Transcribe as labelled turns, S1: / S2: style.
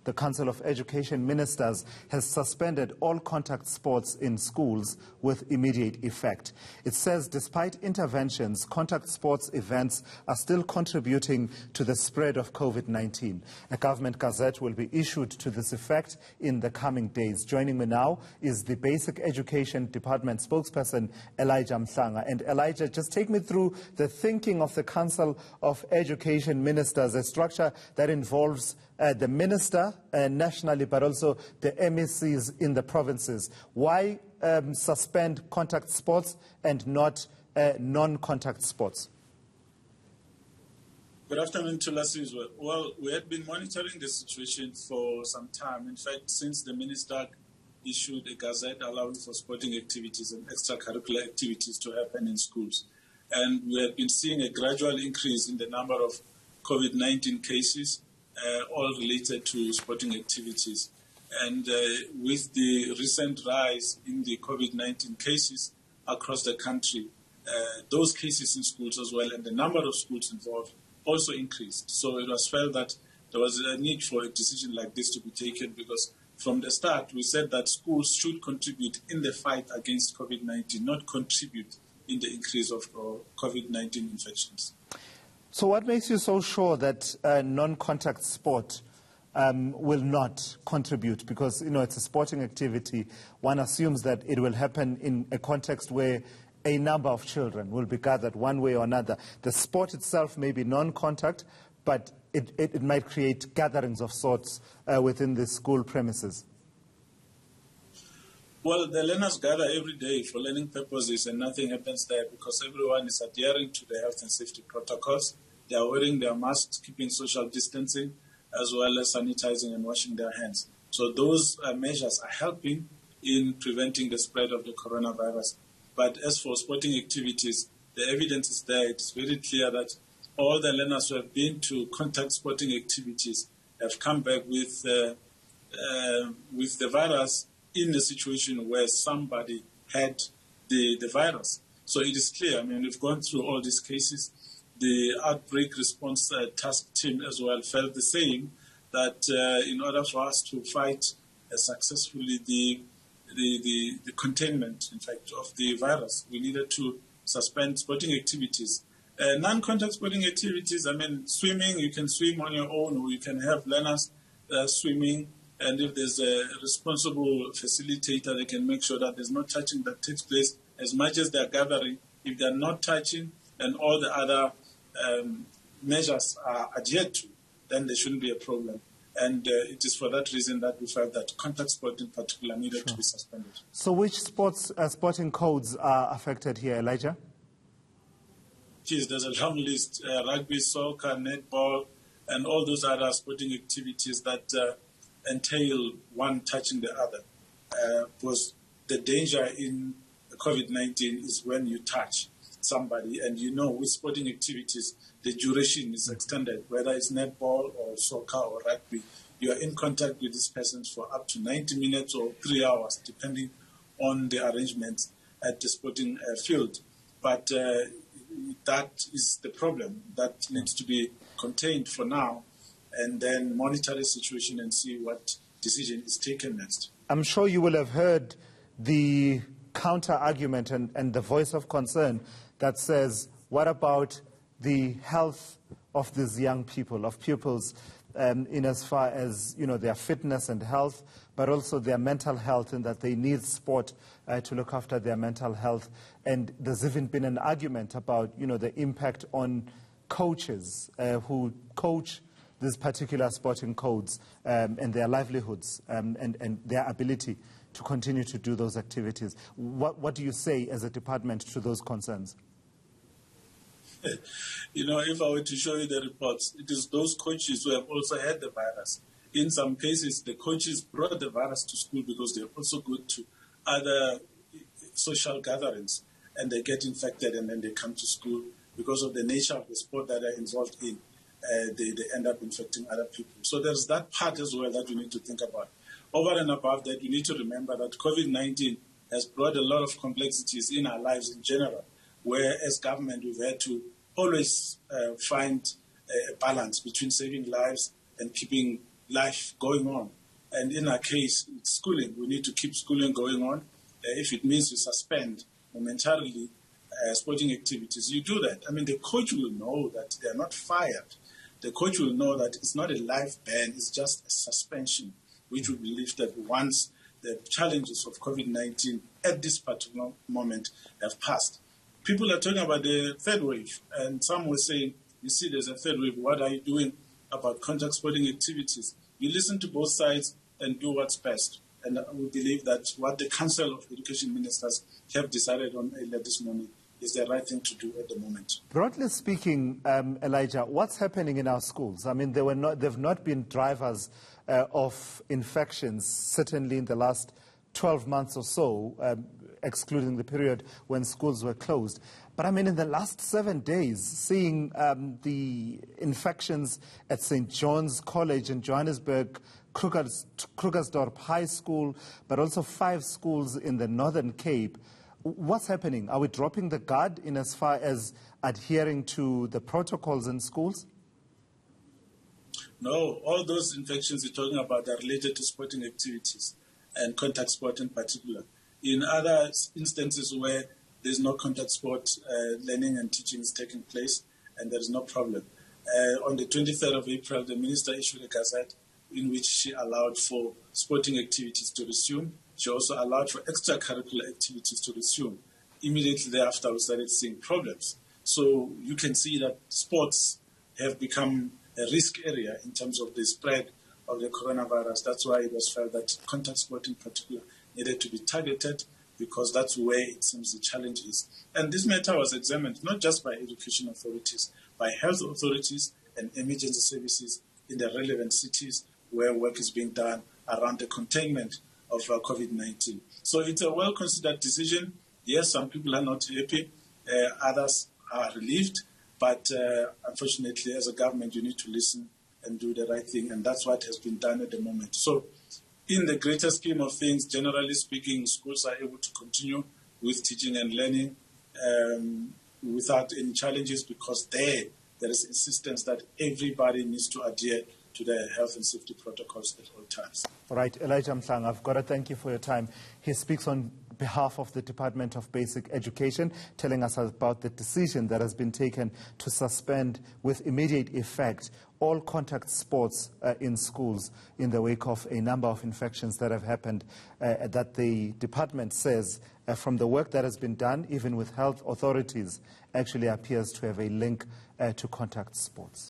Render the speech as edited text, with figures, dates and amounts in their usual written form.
S1: the Council of Education Ministers has suspended all contact sports in schools with immediate effect. It says despite interventions, contact sports events are still contributing to the spread of COVID-19. A government gazette will be issued to this effect in the coming days. Joining me now is the Basic Education Department spokesperson, Elijah Mhlanga. And Elijah, just take me through the thinking of the Council of Education Ministers, a structure that involves the minister nationally, but also the MECs in the provinces. Why suspend contact sports and not non-contact sports?
S2: Good afternoon to Lasizwe. Well, we had been monitoring the situation for some time. In fact, since the minister issued a gazette allowing for sporting activities and extracurricular activities to happen in schools. And we have been seeing a gradual increase in the number of COVID-19 cases, all related to sporting activities. And with the recent rise in the COVID-19 cases across the country, those cases in schools as well and the number of schools involved also increased. So it was felt that there was a need for a decision like this to be taken because from the start we said that schools should contribute in the fight against COVID-19, not contribute in the increase of COVID-19 infections.
S1: So what makes you so sure that non-contact sport will not contribute? Because, you know, it's a sporting activity. One assumes that it will happen in a context where a number of children will be gathered one way or another. The sport itself may be non-contact, but it might create gatherings of sorts within the school premises.
S2: Well, the learners gather every day for learning purposes and nothing happens there because everyone is adhering to the health and safety protocols. They are wearing their masks, keeping social distancing, as well as sanitizing and washing their hands. So those measures are helping in preventing the spread of the coronavirus. But as for sporting activities, the evidence is there. It's very clear that all the learners who have been to contact sporting activities have come back with the virus in a situation where somebody had the virus. So it is clear, I mean, we've gone through all these cases. The outbreak response task team as well felt the same, that in order for us to fight successfully the containment, in fact, of the virus, we needed to suspend sporting activities. Non-contact sporting activities, I mean, swimming, you can swim on your own, or you can have learners swimming, and if there's a responsible facilitator, they can make sure that there's no touching that takes place as much as they're gathering. If they're not touching and all the other measures are adhered to, then there shouldn't be a problem. And it is for that reason that we felt that contact sport in particular needed to be suspended.
S1: So which sporting codes are affected here, Elijah?
S2: Geez, there's a long list. Rugby, soccer, netball, and all those other sporting activities that entail one touching the other. Because the danger in COVID-19 is when you touch somebody, and you know with sporting activities, the duration is extended, whether it's netball or soccer or rugby. You are in contact with these persons for up to 90 minutes or 3 hours, depending on the arrangements at the sporting field. But that is the problem. That needs to be contained for now, and then monitor the situation and see what decision is taken next.
S1: I'm sure you will have heard the counter-argument and the voice of concern that says, what about the health of these young people, of pupils, in as far as, you know, their fitness and health, but also their mental health, and that they need sport to look after their mental health. And there's even been an argument about, you know, the impact on coaches who coach these particular sporting codes and their livelihoods and their ability to continue to do those activities. What do you say as a department to those concerns?
S2: You know, if I were to show you the reports, it is those coaches who have also had the virus. In some cases, the coaches brought the virus to school because they also go to other social gatherings and they get infected, and then they come to school because of the nature of the sport that they're involved in. They end up infecting other people. So there's that part as well that we need to think about. Over and above that, we need to remember that COVID-19 has brought a lot of complexities in our lives in general, where as government we've had to always find a balance between saving lives and keeping life going on. And in our case, it's schooling. We need to keep schooling going on. If it means we suspend momentarily sporting activities, you do that. I mean, the coach will know that they are not fired. The coach will know that it's not a life ban, it's just a suspension, which we believe that once the challenges of COVID-19 at this particular moment have passed. People are talking about the third wave, and some were saying, you see, there's a third wave. What are you doing about contact sporting activities? You listen to both sides and do what's best. And we believe that what the Council of Education Ministers have decided on earlier this morning is the right thing to do at the moment.
S1: Broadly speaking, Elijah, what's happening in our schools? I mean, they've not been drivers of infections, certainly in the last 12 months or so, excluding the period when schools were closed. But I mean, in the last 7 days, seeing the infections at St. John's College in Johannesburg, Krugersdorp High School, but also 5 schools in the Northern Cape, what's happening? Are we dropping the guard in as far as adhering to the protocols in schools?
S2: No, all those infections you're talking about are related to sporting activities and contact sport in particular. In other instances where there's no contact sport, learning and teaching is taking place and there is no problem. On the 23rd of April, the minister issued a gazette in which she allowed for sporting activities to resume. She also allowed for extracurricular activities to resume. Immediately thereafter, we started seeing problems. So you can see that sports have become a risk area in terms of the spread of the coronavirus. That's why it was felt that contact sport in particular needed to be targeted, because that's where it seems the challenge is. And this matter was examined not just by education authorities, by health authorities and emergency services in the relevant cities where work is being done around the containment of COVID-19. So it's a well-considered decision. Yes, some people are not happy, others are relieved, but unfortunately, as a government, you need to listen and do the right thing, and that's what has been done at the moment. So in the greater scheme of things, generally speaking, schools are able to continue with teaching and learning without any challenges, because there is insistence that everybody needs to adhere to the health and safety protocols at all times.
S1: All right, Elijah Mhlanga, I've got to thank you for your time. He speaks on behalf of the Department of Basic Education, telling us about the decision that has been taken to suspend with immediate effect all contact sports in schools in the wake of a number of infections that have happened, that the department says from the work that has been done, even with health authorities, actually appears to have a link to contact sports.